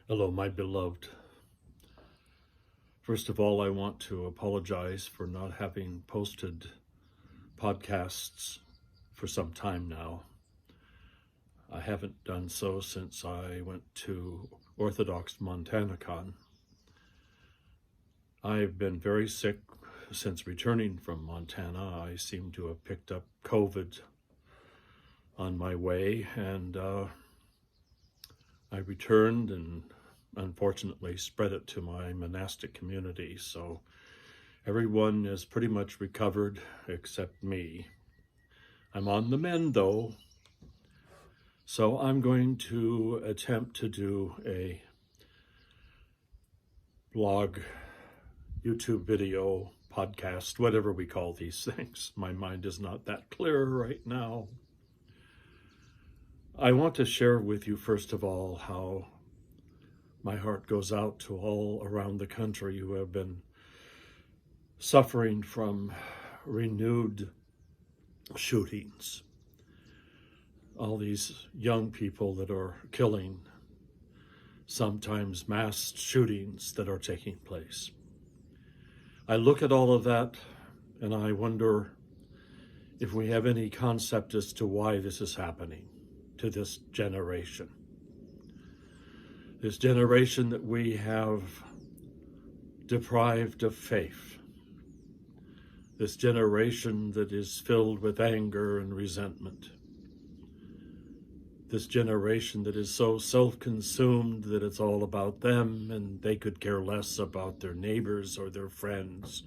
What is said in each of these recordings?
Hello, my beloved. First of all, I want to apologize for not having posted podcasts for some time now. I haven't done so since I went to Orthodox MontanaCon. I've been very sick since returning from Montana. I seem to have picked up COVID on my way, and I returned and unfortunately spread it to my monastic community. So everyone is pretty much recovered except me. I'm on the mend though. So I'm going to attempt to do a blog, YouTube video, podcast, whatever we call these things. My mind is not that clear right now. I want to share with you, first of all, how my heart goes out to all around the country who have been suffering from renewed shootings. All these young people that are killing, sometimes mass shootings that are taking place. I look at all of that and I wonder if we have any concept as to why this is happening to this generation. This generation that we have deprived of faith. This generation that is filled with anger and resentment. This generation that is so self-consumed that it's all about them and they could care less about their neighbors or their friends.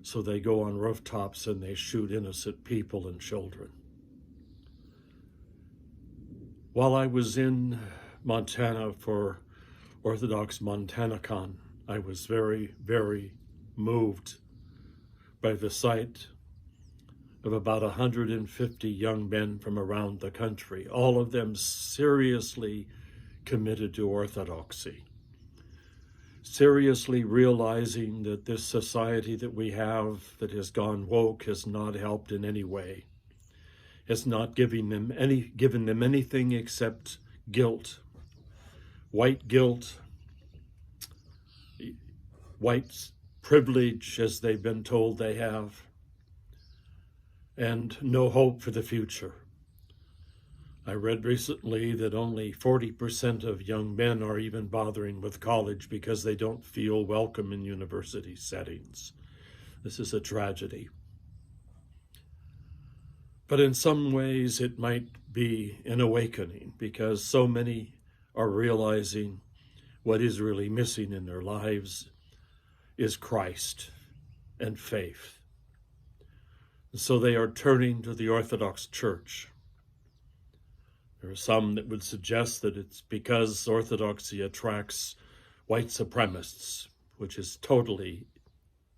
So they go on rooftops and they shoot innocent people and children. While I was in Montana for Orthodox MontanaCon, I was very, very moved by the sight of about 150 young men from around the country, all of them seriously committed to Orthodoxy, seriously realizing that this society that we have that has gone woke has not helped in any way. It's not given them anything except guilt. White guilt, white privilege as they've been told they have, and no hope for the future. I read recently that only 40% of young men are even bothering with college because they don't feel welcome in university settings. This is a tragedy. But in some ways it might be an awakening because so many are realizing what is really missing in their lives is Christ and faith. And so they are turning to the Orthodox Church. There are some that would suggest that it's because Orthodoxy attracts white supremacists, which is totally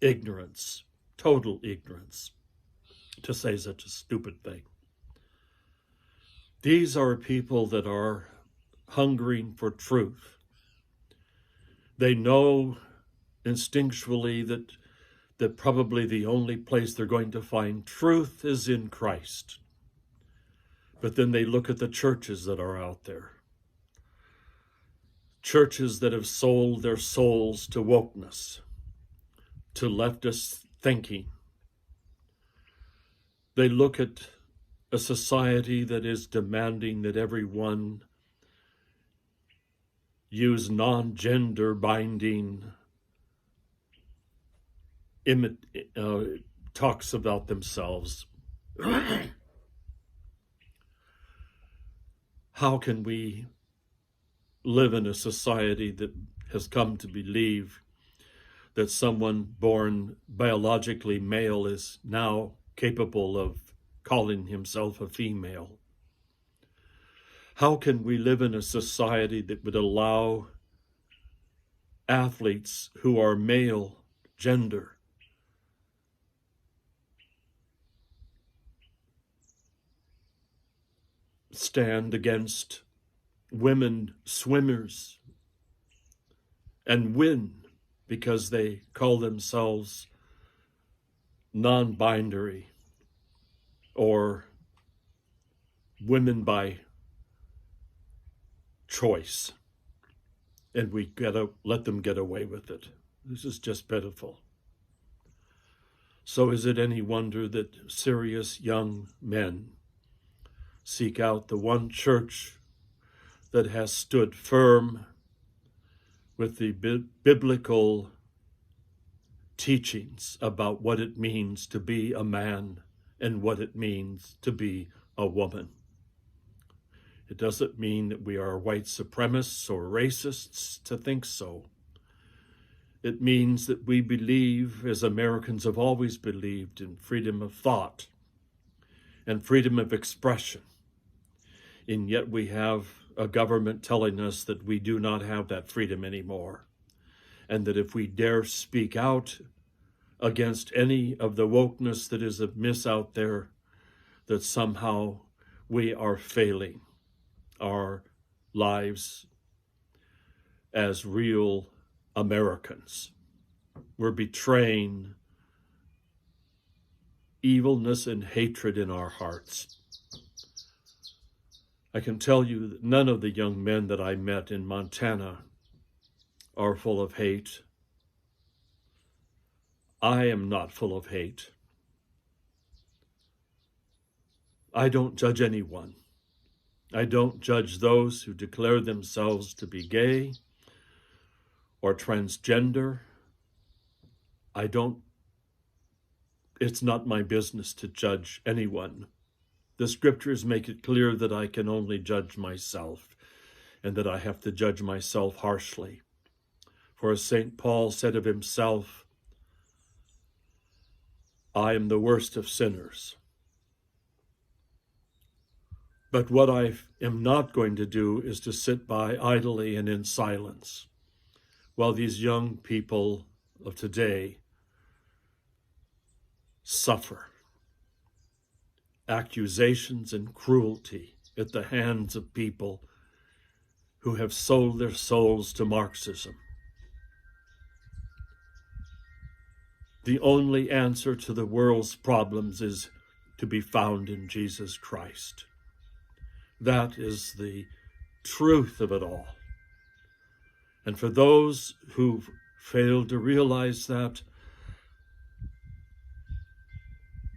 ignorance, total ignorance, to say such a stupid thing. These are people that are hungering for truth. They know instinctually that probably the only place they're going to find truth is in Christ. But then they look at the churches that are out there. Churches that have sold their souls to wokeness, to leftist thinking. They look at a society that is demanding that everyone use non-gender binding talks about themselves. How can we live in a society that has come to believe that someone born biologically male is now capable of calling himself a female? How can we live in a society that would allow athletes who are male gender stand against women swimmers and win because they call themselves non-binary or women by choice? and we let them get away with it. This is just pitiful. So is it any wonder that serious young men seek out the one church that has stood firm with the biblical teachings about what it means to be a man and what it means to be a woman? It doesn't mean that we are white supremacists or racists to think so. It means that we believe, as Americans have always believed, in freedom of thought and freedom of expression. And yet we have a government telling us that we do not have that freedom anymore, and that if we dare speak out against any of the wokeness that is amiss out there, that somehow we are failing our lives as real Americans. We're betraying evilness and hatred in our hearts. I can tell you that none of the young men that I met in Montana are full of hate. I am not full of hate. I don't judge anyone. I don't judge those who declare themselves to be gay or transgender. It's not my business to judge anyone. The scriptures make it clear that I can only judge myself, and that I have to judge myself harshly. For as St. Paul said of himself, I am the worst of sinners. But what I am not going to do is to sit by idly and in silence while these young people of today suffer accusations and cruelty at the hands of people who have sold their souls to Marxism. The only answer to the world's problems is to be found in Jesus Christ. That is the truth of it all. And for those who've failed to realize that,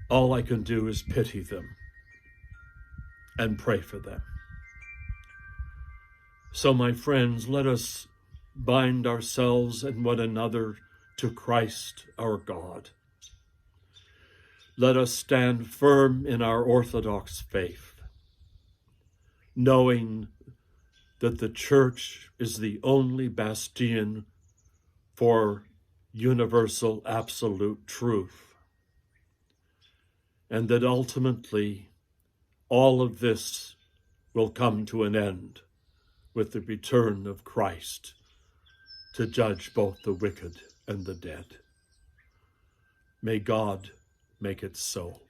all I can do is pity them and pray for them. So, my friends, let us bind ourselves and one another to Christ our God. Let us stand firm in our Orthodox faith, knowing that the Church is the only bastion for universal absolute truth, and that ultimately all of this will come to an end with the return of Christ to judge both the wicked and the dead. May God make it so.